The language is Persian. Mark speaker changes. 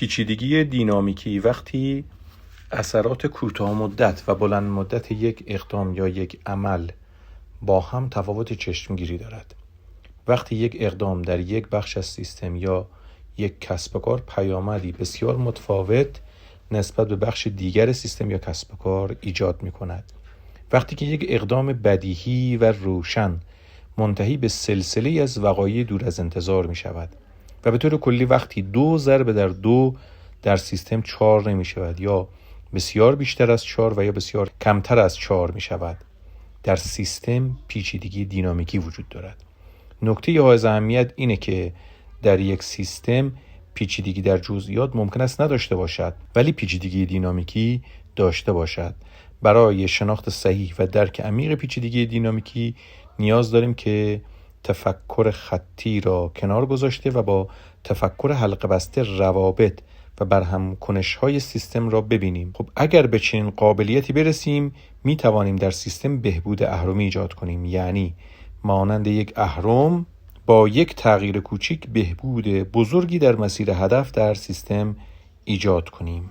Speaker 1: پیچیدگی دینامیکی وقتی اثرات کوتاه مدت و بلند مدت یک اقدام یا یک عمل با هم تفاوت چشمگیری دارد. وقتی یک اقدام در یک بخش از سیستم یا یک کسب و کار پیامدی بسیار متفاوت نسبت به بخش دیگر سیستم یا کسب و کار ایجاد می کند. وقتی که یک اقدام بدیهی و روشن منتهی به سلسله از وقایع دور از انتظار می شود و به طور کلی وقتی 2 ضرب در 2 در سیستم 4 نمی شود یا بسیار بیشتر از 4 و یا بسیار کمتر از 4 می شود، در سیستم پیچیدگی دینامیکی وجود دارد. نکته حائز اهمیت اینه که در یک سیستم پیچیدگی در جزئیات ممکن است نداشته باشد ولی پیچیدگی دینامیکی داشته باشد. برای شناخت صحیح و درک عمیق پیچیدگی دینامیکی نیاز داریم که تفکر خطی را کنار گذاشته و با تفکر حلقه بسته روابط و برهم کنش‌های سیستم را ببینیم. خب اگر به چنین قابلیتی برسیم می توانیم در سیستم بهبود اهرمی ایجاد کنیم، یعنی مانند یک اهرم با یک تغییر کوچک بهبود بزرگی در مسیر هدف در سیستم ایجاد کنیم.